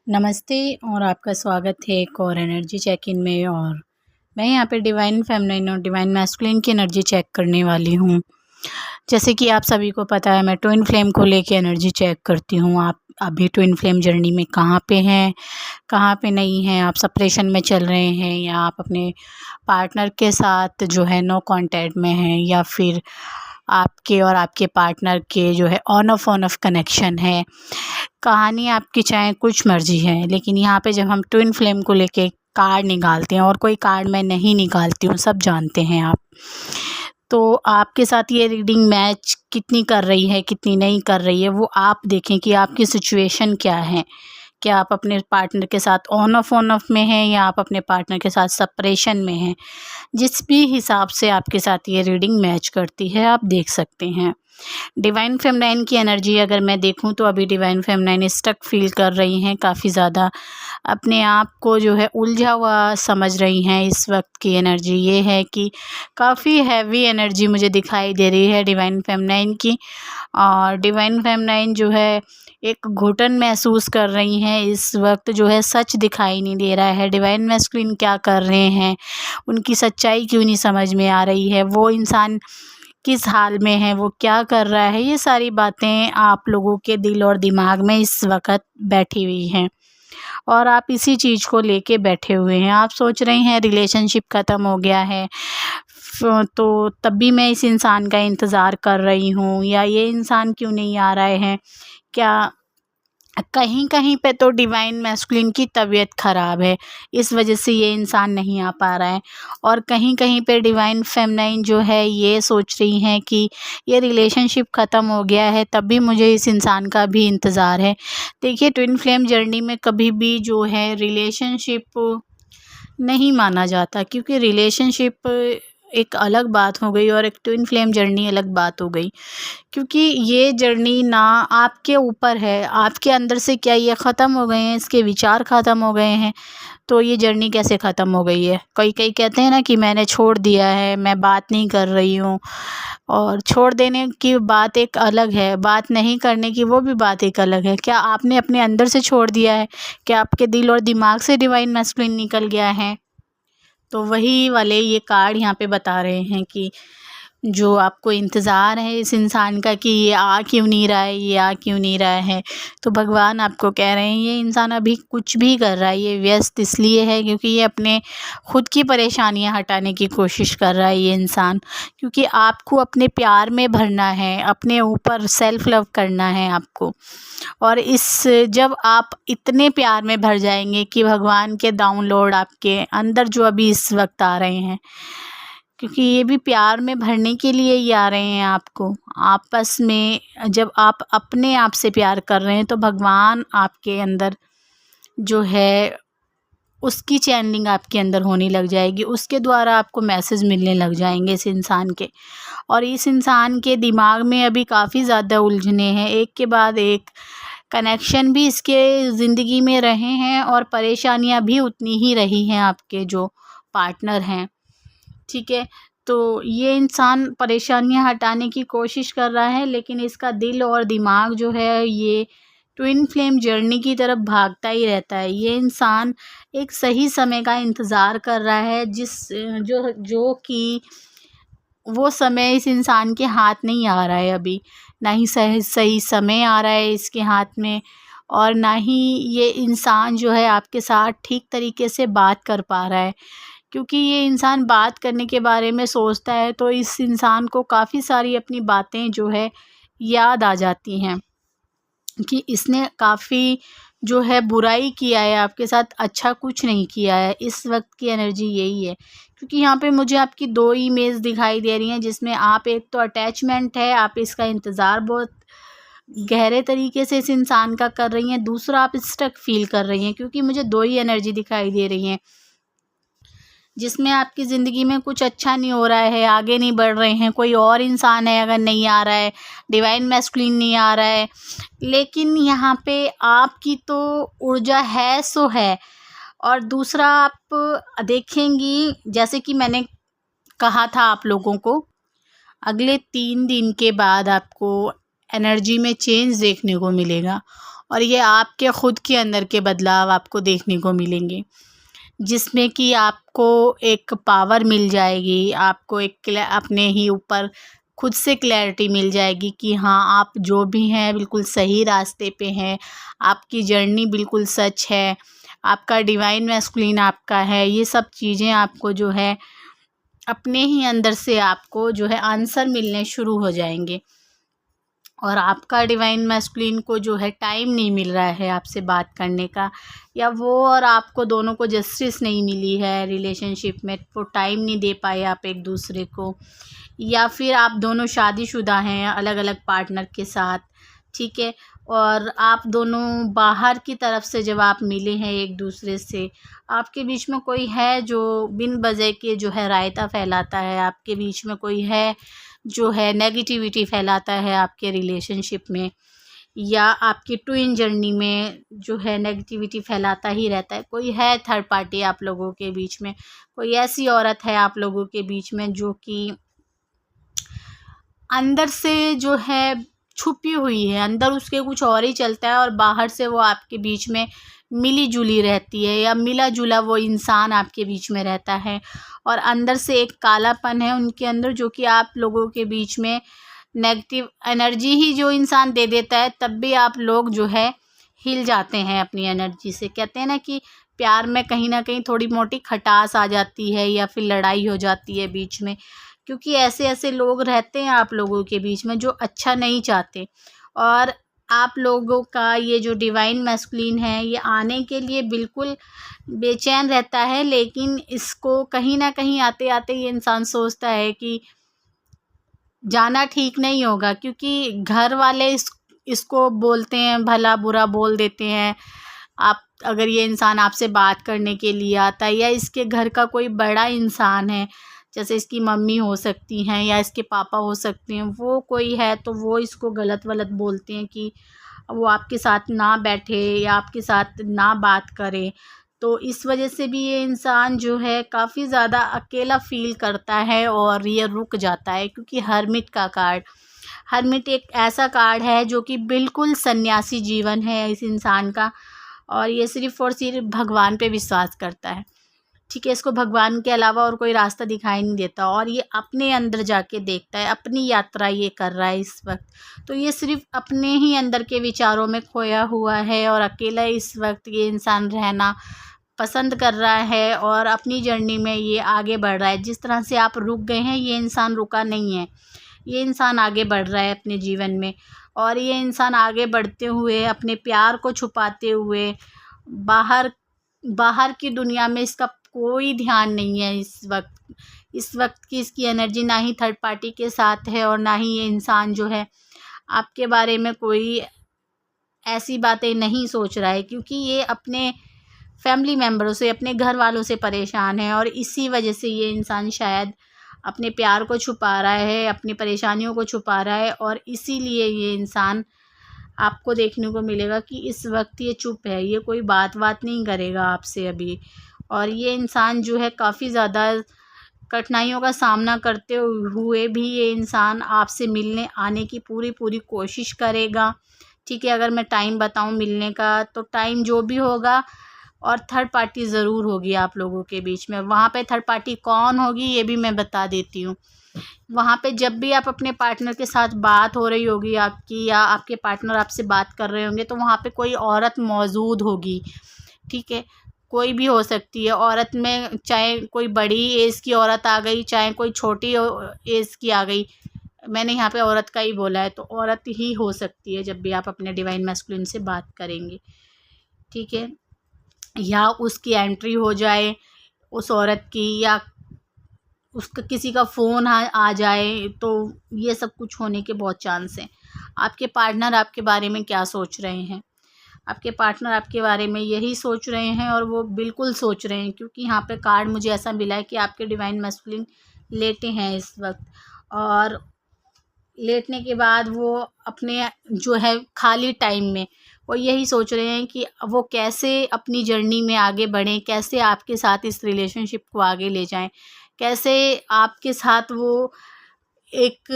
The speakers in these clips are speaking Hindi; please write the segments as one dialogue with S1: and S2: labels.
S1: नमस्ते और आपका स्वागत है एक और एनर्जी चेक इन में। और मैं यहाँ पे डिवाइन फेमिनिन और डिवाइन मैस्कुलिन की एनर्जी चेक करने वाली हूँ। जैसे कि आप सभी को पता है, मैं ट्विन फ्लेम को लेके एनर्जी चेक करती हूँ। आप अभी ट्विन फ्लेम जर्नी में कहाँ पे हैं, कहाँ पे नहीं हैं, आप सेपरेशन में चल रहे हैं या आप अपने पार्टनर के साथ जो है नो कांटेक्ट में हैं, या फिर आपके और आपके पार्टनर के जो है ऑन ऑफ कनेक्शन है। कहानी आपकी चाहे कुछ मर्जी है, लेकिन यहाँ पे जब हम ट्विन फ्लेम को लेके कार्ड निकालते हैं, और कोई कार्ड मैं नहीं निकालती हूँ, सब जानते हैं आप, तो आपके साथ ये रीडिंग मैच कितनी कर रही है कितनी नहीं कर रही है, वो आप देखें कि आपकी सिचुएशन क्या है। क्या आप अपने पार्टनर के साथ ऑन ऑफ में हैं, या आप अपने पार्टनर के साथ सेपरेशन में हैं। जिस भी हिसाब से आपके साथ ये रीडिंग मैच करती है, आप देख सकते हैं। डिवाइन फेमिनाइन की एनर्जी अगर मैं देखूं तो अभी डिवाइन फेमिनाइन स्टक फील कर रही हैं, काफ़ी ज़्यादा अपने आप को जो है उलझा हुआ समझ रही हैं। इस वक्त की एनर्जी ये है कि काफ़ी हैवी एनर्जी मुझे दिखाई दे रही है डिवाइन फेमिनाइन की। और डिवाइन फेमिनाइन जो है एक घुटन महसूस कर रही हैं इस वक्त, जो है सच दिखाई नहीं दे रहा है। डिवाइन मैस्कुलिन क्या कर रहे हैं, उनकी सच्चाई क्यों नहीं समझ में आ रही है, वो इंसान किस हाल में है, वो क्या कर रहा है, ये सारी बातें आप लोगों के दिल और दिमाग में इस वक्त बैठी हुई हैं। और आप इसी चीज़ को लेके बैठे हुए हैं। आप सोच रहे हैं रिलेशनशिप ख़त्म हो गया है, तो तब भी मैं इस इंसान का इंतज़ार कर रही हूँ, या ये इंसान क्यों नहीं आ रहे हैं। क्या कहीं कहीं पे तो डिवाइन मैस्कुलिन की तबीयत ख़राब है, इस वजह से ये इंसान नहीं आ पा रहा है। और कहीं कहीं पे डिवाइन फेमिनाइन जो है ये सोच रही हैं कि ये रिलेशनशिप ख़त्म हो गया है, तब भी मुझे इस इंसान का भी इंतज़ार है। देखिए, ट्विन फ्लेम जर्नी में कभी भी जो है रिलेशनशिप नहीं माना जाता, क्योंकि रिलेशनशिप एक अलग बात हो गई और एक ट्विन फ्लेम जर्नी अलग बात हो गई। क्योंकि ये जर्नी ना आपके ऊपर है, आपके अंदर से क्या ये ख़त्म हो गए हैं, इसके विचार ख़त्म हो गए हैं, तो ये जर्नी कैसे ख़त्म हो गई है। कई कई कहते हैं ना कि मैंने छोड़ दिया है, मैं बात नहीं कर रही हूँ। और छोड़ देने की बात एक अलग है, बात नहीं करने की वो भी बात एक अलग है। क्या आपने अपने अंदर से छोड़ दिया है, क्या आपके दिल और दिमाग से डिवाइन मैस्कुलिन निकल गया है। तो वही वाले ये कार्ड यहाँ पे बता रहे हैं कि जो आपको इंतज़ार है इस इंसान का कि ये आ क्यों नहीं रहा है, ये आ क्यों नहीं रहा है, तो भगवान आपको कह रहे हैं ये इंसान अभी कुछ भी कर रहा है, ये व्यस्त इसलिए है क्योंकि ये अपने खुद की परेशानियां हटाने की कोशिश कर रहा है ये इंसान। क्योंकि आपको अपने प्यार में भरना है, अपने ऊपर सेल्फ लव करना है आपको। और इस जब आप इतने प्यार में भर जाएंगे कि भगवान के डाउनलोड आपके अंदर जो अभी इस वक्त आ रहे हैं, क्योंकि ये भी प्यार में भरने के लिए ही आ रहे हैं आपको आपस में। जब आप अपने आप से प्यार कर रहे हैं तो भगवान आपके अंदर जो है उसकी चैनलिंग आपके अंदर होने लग जाएगी, उसके द्वारा आपको मैसेज मिलने लग जाएंगे इस इंसान के। और इस इंसान के दिमाग में अभी काफ़ी ज़्यादा उलझने हैं, एक के बाद एक कनेक्शन भी इसके ज़िंदगी में रहे हैं, और परेशानियां भी उतनी ही रही हैं आपके जो पार्टनर हैं। ठीक है, तो ये इंसान परेशानियां हटाने की कोशिश कर रहा है, लेकिन इसका दिल और दिमाग जो है ये ट्विन फ्लेम जर्नी की तरफ भागता ही रहता है। ये इंसान एक सही समय का इंतज़ार कर रहा है, जिस जो जो कि वो समय इस इंसान के हाथ नहीं आ रहा है अभी। ना ही सही सही समय आ रहा है इसके हाथ में, और ना ही ये इंसान जो है आपके साथ ठीक तरीके से बात कर पा रहा है। क्योंकि ये इंसान बात करने के बारे में सोचता है तो इस इंसान को काफ़ी सारी अपनी बातें जो है याद आ जाती हैं कि इसने काफ़ी जो है बुराई किया है आपके साथ, अच्छा कुछ नहीं किया है। इस वक्त की एनर्जी यही है, क्योंकि यहाँ पे मुझे आपकी दो इमेज दिखाई दे रही हैं, जिसमें आप एक तो अटैचमेंट है, आप इसका इंतज़ार बहुत गहरे तरीके से इस इंसान का कर रही हैं, दूसरा आप स्टक फील कर रही हैं। क्योंकि मुझे दो ही एनर्जी दिखाई दे रही हैं, जिसमें आपकी ज़िंदगी में कुछ अच्छा नहीं हो रहा है, आगे नहीं बढ़ रहे हैं, कोई और इंसान है अगर नहीं आ रहा है, डिवाइन मैस्कुलिन नहीं आ रहा है। लेकिन यहाँ पे आपकी तो ऊर्जा है सो है। और दूसरा आप देखेंगी, जैसे कि मैंने कहा था आप लोगों को, अगले 3 दिन के बाद आपको एनर्जी में चेंज देखने को मिलेगा। और ये आपके ख़ुद के अंदर के बदलाव आपको देखने को मिलेंगे, जिसमें कि आपको एक पावर मिल जाएगी, आपको एक अपने ही ऊपर खुद से क्लैरिटी मिल जाएगी कि हाँ, आप जो भी हैं बिल्कुल सही रास्ते पे हैं, आपकी जर्नी बिल्कुल सच है, आपका डिवाइन मैस्कुलिन आपका है। ये सब चीज़ें आपको जो है अपने ही अंदर से आपको जो है आंसर मिलने शुरू हो जाएंगे। और आपका डिवाइन मैस्कुलिन को जो है टाइम नहीं मिल रहा है आपसे बात करने का, या वो और आपको दोनों को जस्टिस नहीं मिली है रिलेशनशिप में, वो टाइम नहीं दे पाए आप एक दूसरे को, या फिर आप दोनों शादीशुदा हैं अलग अलग पार्टनर के साथ, ठीक है। और आप दोनों बाहर की तरफ से जब आप मिले हैं एक दूसरे से, आपके बीच में कोई है जो बिन वजह के जो है रायता फैलाता है, आपके बीच में कोई है जो है नेगेटिविटी फैलाता है आपके रिलेशनशिप में, या आपकी ट्विन जर्नी में जो है नेगेटिविटी फैलाता ही रहता है। कोई है थर्ड पार्टी आप लोगों के बीच में, कोई ऐसी औरत है आप लोगों के बीच में जो कि अंदर से जो है छुपी हुई है, अंदर उसके कुछ और ही चलता है और बाहर से वो आपके बीच में मिली जुली रहती है, या मिला जुला वो इंसान आपके बीच में रहता है, और अंदर से एक कालापन है उनके अंदर जो कि आप लोगों के बीच में नेगेटिव एनर्जी ही जो इंसान दे देता है, तब भी आप लोग जो है हिल जाते हैं अपनी एनर्जी से। कहते हैं ना कि प्यार में कहीं ना कहीं थोड़ी मोटी खटास आ जाती है या फिर लड़ाई हो जाती है बीच में, क्योंकि ऐसे ऐसे लोग रहते हैं आप लोगों के बीच में जो अच्छा नहीं चाहते। और आप लोगों का ये जो डिवाइन मैस्कुलिन है ये आने के लिए बिल्कुल बेचैन रहता है, लेकिन इसको कहीं ना कहीं आते आते ये इंसान सोचता है कि जाना ठीक नहीं होगा, क्योंकि घर वाले इसको बोलते हैं, भला बुरा बोल देते हैं। आप अगर ये इंसान आपसे बात करने के लिए आता है, या इसके घर का कोई बड़ा इंसान है, जैसे इसकी मम्मी हो सकती हैं या इसके पापा हो सकते हैं, वो कोई है तो वो इसको गलत वलत बोलते हैं कि वो आपके साथ ना बैठे या आपके साथ ना बात करे। तो इस वजह से भी ये इंसान जो है काफ़ी ज़्यादा अकेला फ़ील करता है और ये रुक जाता है, क्योंकि हर्मिट का कार्ड, हर्मिट एक ऐसा कार्ड है जो कि बिल्कुल सन्यासी जीवन है इस इंसान का, और ये सिर्फ़ और सिर्फ भगवान पे विश्वास करता है, ठीक है। इसको भगवान के अलावा और कोई रास्ता दिखाई नहीं देता, और ये अपने अंदर जाके देखता है, अपनी यात्रा ये कर रहा है इस वक्त। तो ये सिर्फ अपने ही अंदर के विचारों में खोया हुआ है और अकेला इस वक्त ये इंसान रहना पसंद कर रहा है और अपनी जर्नी में ये आगे बढ़ रहा है। जिस तरह से आप रुक गए हैं, ये इंसान रुका नहीं है, ये इंसान आगे बढ़ रहा है अपने जीवन में। और ये इंसान आगे बढ़ते हुए अपने प्यार को छुपाते हुए बाहर बाहर की दुनिया में इसका कोई ध्यान नहीं है इस वक्त की इसकी एनर्जी ना ही थर्ड पार्टी के साथ है, और ना ही ये इंसान जो है आपके बारे में कोई ऐसी बातें नहीं सोच रहा है, क्योंकि ये अपने फैमिली मेम्बरों से, अपने घर वालों से परेशान है। और इसी वजह से ये इंसान शायद अपने प्यार को छुपा रहा है, अपनी परेशानियों को छुपा रहा है, और इसीलिए ये इंसान आपको देखने को मिलेगा कि इस वक्त ये चुप है, ये कोई बात नहीं करेगा आपसे अभी। और ये इंसान जो है काफ़ी ज़्यादा कठिनाइयों का सामना करते हुए भी ये इंसान आपसे मिलने आने की पूरी कोशिश करेगा, ठीक है। अगर मैं टाइम बताऊं मिलने का, तो टाइम जो भी होगा, और थर्ड पार्टी ज़रूर होगी आप लोगों के बीच में। वहाँ पे थर्ड पार्टी कौन होगी ये भी मैं बता देती हूँ। वहाँ पे जब भी आप अपने पार्टनर के साथ बात हो रही होगी आपकी, या आपके पार्टनर आपसे बात कर रहे होंगे, तो वहाँ पे कोई औरत मौजूद होगी, ठीक है। कोई भी हो सकती है औरत में, चाहे कोई बड़ी एज की औरत आ गई, चाहे कोई छोटी एज की आ गई, मैंने यहाँ पे औरत का ही बोला है, तो औरत ही हो सकती है जब भी आप अपने डिवाइन मैस्कुलिन से बात करेंगे, ठीक है। या उसकी एंट्री हो जाए उस औरत की, या उसका किसी का फ़ोन आ जाए, तो ये सब कुछ होने के बहुत चांस हैं। आपके पार्टनर आपके बारे में क्या सोच रहे हैं? आपके पार्टनर आपके बारे में यही सोच रहे हैं, और वो बिल्कुल सोच रहे हैं, क्योंकि यहाँ पे कार्ड मुझे ऐसा मिला है कि आपके डिवाइन मैस्कुलिन लेटे हैं इस वक्त, और लेटने के बाद वो अपने जो है खाली टाइम में वो यही सोच रहे हैं कि वो कैसे अपनी जर्नी में आगे बढ़ें, कैसे आपके साथ इस रिलेशनशिप को आगे ले जाएं, कैसे आपके साथ वो एक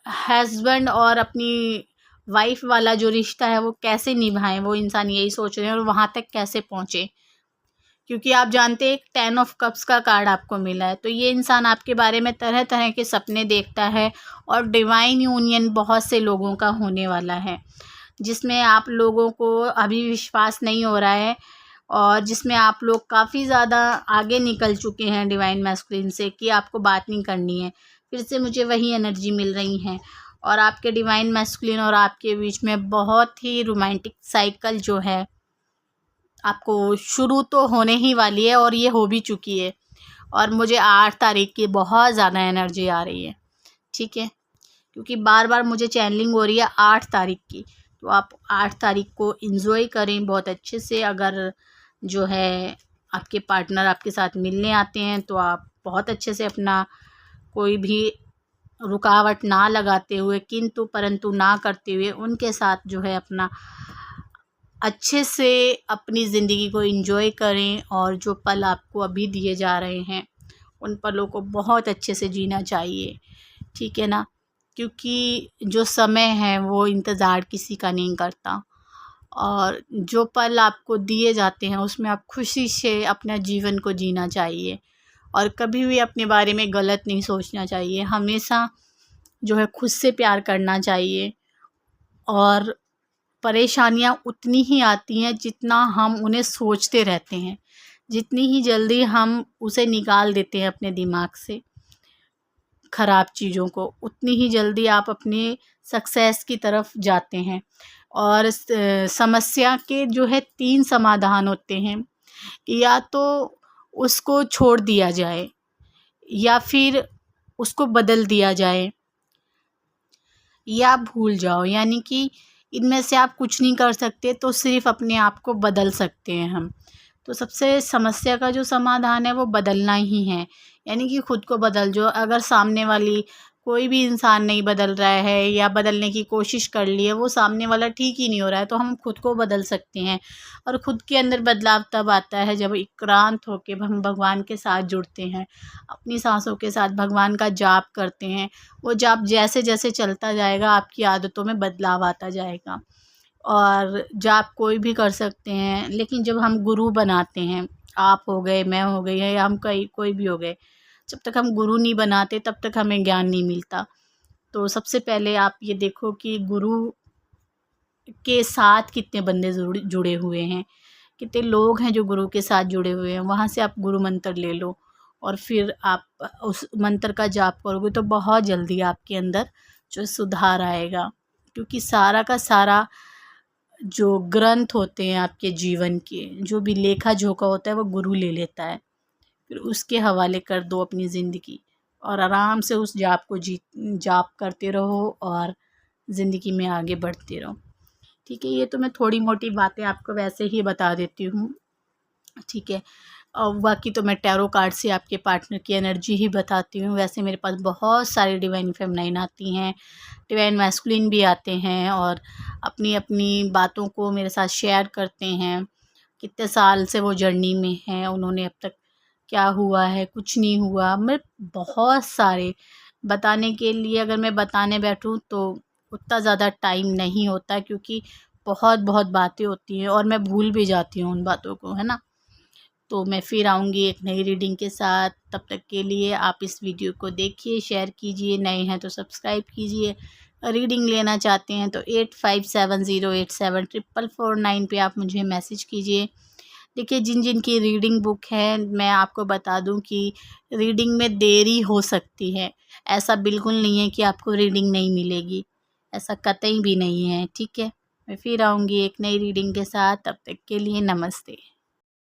S1: हस्बैंड और अपनी वाइफ वाला जो रिश्ता है वो कैसे निभाएं, वो इंसान यही सोच रहे हैं, और वहाँ तक कैसे पहुँचे। क्योंकि आप जानते हैं एक 10 ऑफ कप्स का कार्ड आपको मिला है, तो ये इंसान आपके बारे में तरह तरह के सपने देखता है, और डिवाइन यूनियन बहुत से लोगों का होने वाला है, जिसमें आप लोगों को अभी विश्वास नहीं हो रहा है, और जिसमें आप लोग काफ़ी ज़्यादा आगे निकल चुके हैं डिवाइन मैस्कुलिन से कि आपको बात नहीं करनी है। फिर से मुझे वही एनर्जी मिल रही हैं, और आपके डिवाइन मैस्कुलिन और आपके बीच में बहुत ही रोमांटिक साइकिल जो है आपको शुरू तो होने ही वाली है, और ये हो भी चुकी है। और मुझे 8 तारीख की बहुत ज़्यादा एनर्जी आ रही है, ठीक है, क्योंकि बार बार मुझे चैनलिंग हो रही है 8 तारीख की। तो आप 8 तारीख को इंजॉय करें बहुत अच्छे से। अगर जो है आपके पार्टनर आपके साथ मिलने आते हैं तो आप बहुत अच्छे से अपना कोई भी रुकावट ना लगाते हुए, किंतु परंतु ना करते हुए उनके साथ जो है अपना अच्छे से अपनी ज़िंदगी को एंजॉय करें, और जो पल आपको अभी दिए जा रहे हैं उन पलों को बहुत अच्छे से जीना चाहिए, ठीक है ना। क्योंकि जो समय है वो इंतज़ार किसी का नहीं करता, और जो पल आपको दिए जाते हैं उसमें आप खुशी से अपना जीवन को जीना चाहिए, और कभी भी अपने बारे में गलत नहीं सोचना चाहिए। हमेशा जो है खुद से प्यार करना चाहिए, और परेशानियाँ उतनी ही आती हैं जितना हम उन्हें सोचते रहते हैं। जितनी ही जल्दी हम उसे निकाल देते हैं अपने दिमाग से ख़राब चीज़ों को, उतनी ही जल्दी आप अपने सक्सेस की तरफ जाते हैं। और समस्या के जो है 3 समाधान होते हैं, या तो उसको छोड़ दिया जाए, या फिर उसको बदल दिया जाए, या भूल जाओ। यानी कि इनमें से आप कुछ नहीं कर सकते, तो सिर्फ़ अपने आप को बदल सकते हैं हम। तो सबसे समस्या का जो समाधान है वो बदलना ही है, यानी कि खुद को बदल जो। अगर सामने वाली कोई भी इंसान नहीं बदल रहा है, या बदलने की कोशिश कर ली है, वो सामने वाला ठीक ही नहीं हो रहा है, तो हम खुद को बदल सकते हैं। और खुद के अंदर बदलाव तब आता है जब एकांत होकर हम भगवान के साथ जुड़ते हैं, अपनी सांसों के साथ भगवान का जाप करते हैं। वो जाप जैसे जैसे चलता जाएगा आपकी आदतों में बदलाव आता जाएगा। और जाप कोई भी कर सकते हैं, लेकिन जब हम गुरु बनाते हैं, आप हो गए, मैं हो गई है, या हम कोई भी हो गए, जब तक हम गुरु नहीं बनाते तब तक हमें ज्ञान नहीं मिलता। तो सबसे पहले आप ये देखो कि गुरु के साथ कितने बंदे जुड़े हुए हैं, कितने लोग हैं जो गुरु के साथ जुड़े हुए हैं। वहाँ से आप गुरु मंत्र ले लो, और फिर आप उस मंत्र का जाप करोगे तो बहुत जल्दी आपके अंदर जो सुधार आएगा। क्योंकि सारा का सारा जो ग्रंथ होते हैं आपके जीवन के, जो भी लेखा जोखा होता है वो गुरु ले लेता है। फिर उसके हवाले कर दो अपनी ज़िंदगी, और आराम से उस जाप करते रहो, और ज़िंदगी में आगे बढ़ते रहो, ठीक है। ये तो मैं थोड़ी मोटी बातें आपको वैसे ही बता देती हूँ, ठीक है। और बाकी तो मैं टैरो कार्ड से आपके पार्टनर की एनर्जी ही बताती हूँ। वैसे मेरे पास बहुत सारी डिवाइन फेमिनाइन आती हैं, डिवाइन मैस्कुलिन भी आते हैं, और अपनी अपनी बातों को मेरे साथ शेयर करते हैं। कितने साल से वो जर्नी में हैं, उन्होंने अब तक क्या हुआ है, कुछ नहीं हुआ। मैं बहुत सारे बताने के लिए, अगर मैं बताने बैठूँ तो उतना ज़्यादा टाइम नहीं होता, क्योंकि बहुत बहुत बातें होती हैं, और मैं भूल भी जाती हूँ उन बातों को, है ना। तो मैं फिर आऊँगी एक नई रीडिंग के साथ। तब तक के लिए आप इस वीडियो को देखिए, शेयर कीजिए, नए हैं तो सब्सक्राइब कीजिए। रीडिंग लेना चाहते हैं तो 8570874449 पे आप मुझे मैसेज कीजिए। देखिए, जिन जिन की रीडिंग बुक है, मैं आपको बता दूं कि रीडिंग में देरी हो सकती है। ऐसा बिल्कुल नहीं है कि आपको रीडिंग नहीं मिलेगी, ऐसा कतई भी नहीं है, ठीक है। मैं फिर आऊँगी एक नई रीडिंग के साथ। तब तक के लिए नमस्ते।